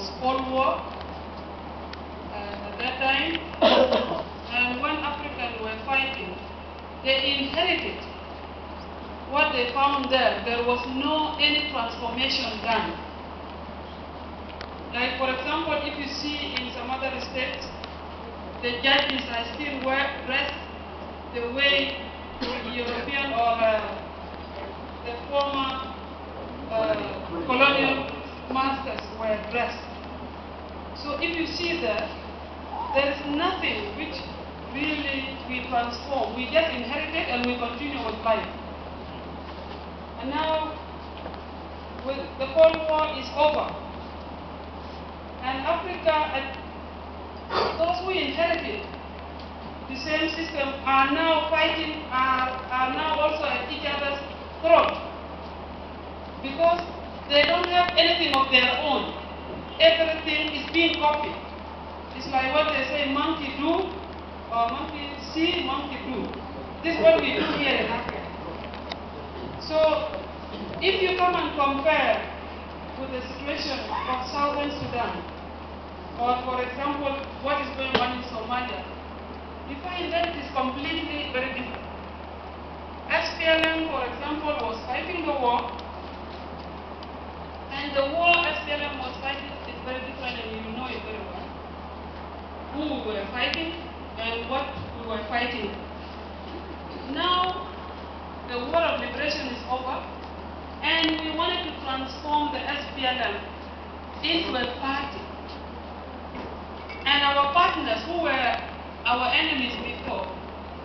was Cold War at that time. And when Africans were fighting, they inherited what they found there. There was no any transformation done. Like for example, if you see in some other states, the judges are still dressed the way the European or the former colonial masters were dressed. So if you see that, there is nothing which really we transform. We just inherit it and we continue with life. And now, with the Cold War is over, and Africa, those who inherited the same system are now fighting, are now also at each other's throat, because they don't have anything of their own. Everything is being copied. It's like what they say, monkey do, or monkey see, monkey do. This is what we do here in Africa. So, if you come and compare with the situation of Southern Sudan, or for example, what is going on in Somalia, you find that it is completely very different. SPLM, for example, was fighting the war, and the war SPLM was fighting is very different, and you know it very well. Who we were fighting and what we were fighting. Now, the war of liberation is over, and we wanted to transform the SPLM into a party. And our partners who were our enemies before,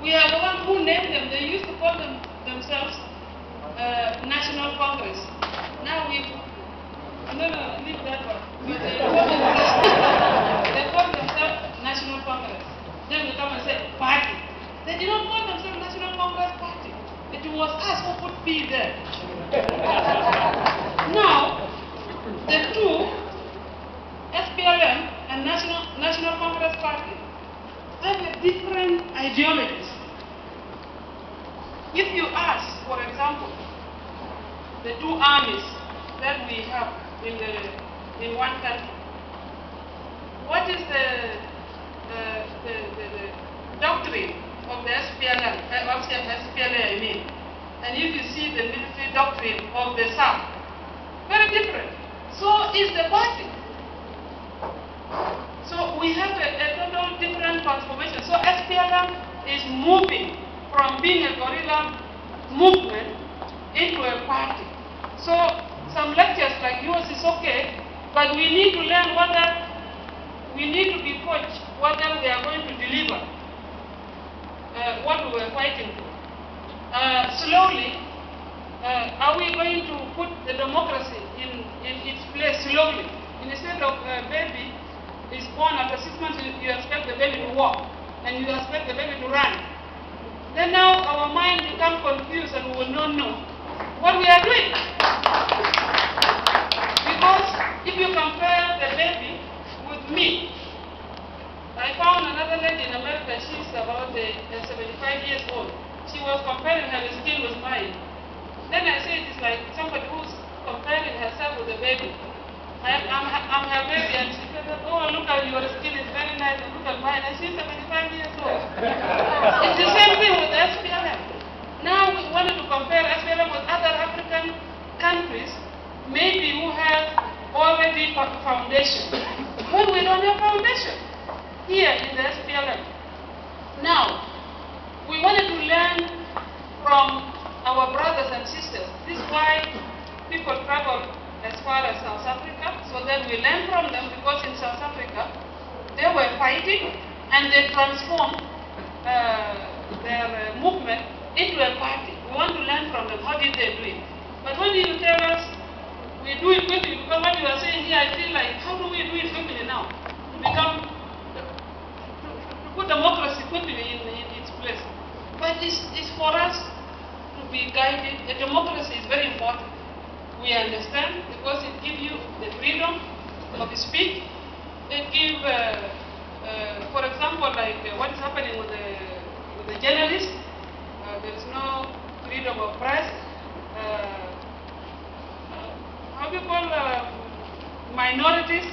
we are the ones who named them. They used to call themselves National Congress. Now we, no, leave that one. But they call themselves National Congress. Then we come and say party. They did not call themselves National Congress Party. It was us who put P there. Now, the two, SPLM and National Congress Party, have different ideologies. If you ask, for example, the two armies that we have in one country, what is the doctrine of the SPLM, SPLA, I mean, and if you see the military doctrine of the South, very different. So is the party. So we have a total different transformation. So SPLM is moving from being a guerrilla movement into a party. So some lectures like yours is okay, but we need to learn whether we need to be coached whether they are going to deliver what we were fighting for. Slowly, are we going to put the democracy in its place slowly? Instead of a baby is born after 6 months, you expect the baby to walk, and you expect the baby to run. Then now our mind becomes confused and we will not know what we are doing. Because if you compare the baby with me, I found another lady in America, she's about 75 years old. She was comparing her skin with mine. Then I said it's like somebody who's comparing herself with a baby. I'm her baby, and she said, oh, look at your skin is very nice, and look at mine, and she's 75 years old. It's the same thing with SPLM. Now we wanted to compare SPLM with other African countries, maybe who have already foundation. But we don't have foundation here in the SPLM. Now, we wanted to learn from our brothers and sisters. This is why people travel as far as South Africa, so that we learn from them, because in South Africa, they were fighting and they transformed their movement into a party. We want to learn from them. How did they do it? But when you tell us we do it quickly, because what you are saying here, I feel like, how do we do it quickly now? To put democracy quickly in its place. But it's for us to be guided. The democracy is very important. We understand, because it gives you the freedom of speech. It gives, for example, like what is happening with the journalists. There is no freedom of press. How do you call minorities?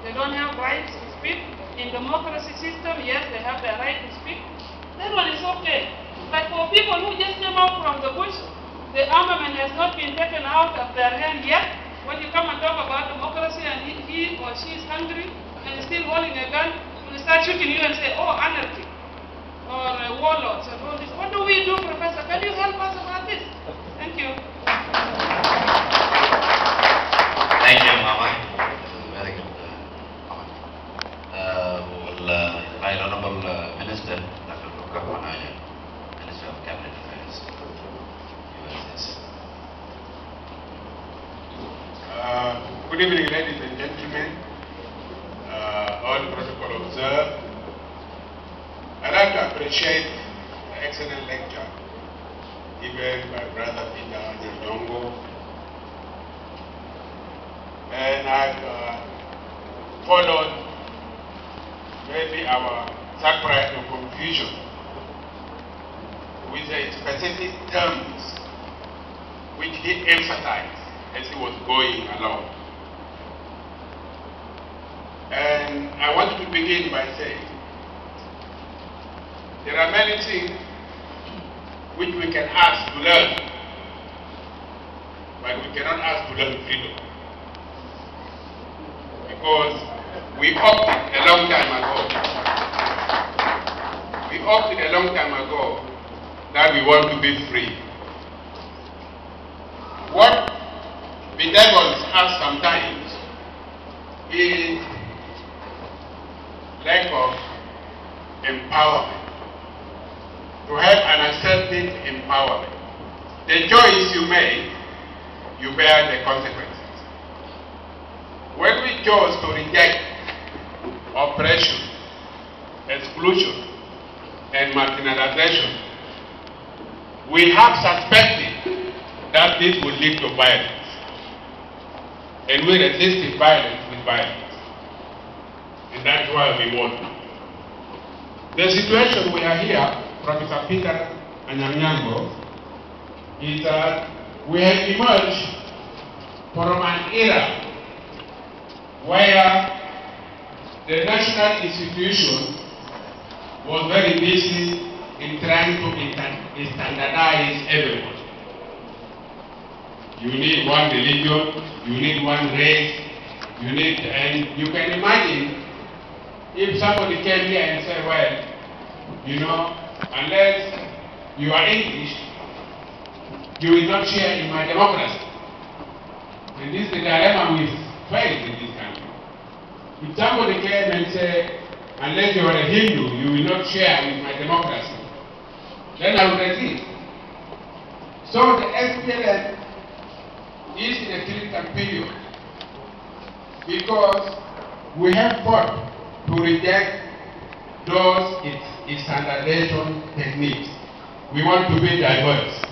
They don't have rights to speak. In democracy system, yes, they have the right to speak. That one is okay. But for people who just came out from the bush, the armament has not been taken out of their hand yet. When you come and talk about democracy and he or she is hungry and is still holding a gun, will start shooting you and say, oh, anarchy, or warlords and all this. What do we do, Professor? Can you help us about this? Thank you. Thank you, Mama. Very good comment. My Honorable Minister, Dr. Dr. Manaya, Minister of Cabinet Affairs. Good evening, ladies and gentlemen. All protocol observed. I'd like to appreciate the excellent lecture given by Brother Peter Nyongo. And I've followed maybe our surprise or confusion with the specific terms which he emphasized as he was going along. And I want to begin by saying there are many things which we can ask to learn, but we cannot ask to learn freedom. Because we opted a long time ago. We opted a long time ago that we want to be free. What bedevils us sometimes is lack of empowerment. To have an assertive empowerment. The choice you make, you bear the consequences. When we chose to reject oppression, exclusion, and marginalization, we have suspected that this would lead to violence. And we resisted violence with violence. And that's why we won. The situation we are here, Professor Peter Anyanyango, is that we have emerged from an era where the national institution was very busy in trying to standardize everyone. You need one religion, you need one race, and you can imagine if somebody came here and said, well, you know, unless you are English, you will not share in my democracy. And this is the dilemma we face in this country. If somebody came and said, unless you are a Hindu, you will not share with my democracy, then I will resist. So the SPLM is in a critical period because we have fought to reject those standardization techniques. We want to be diverse.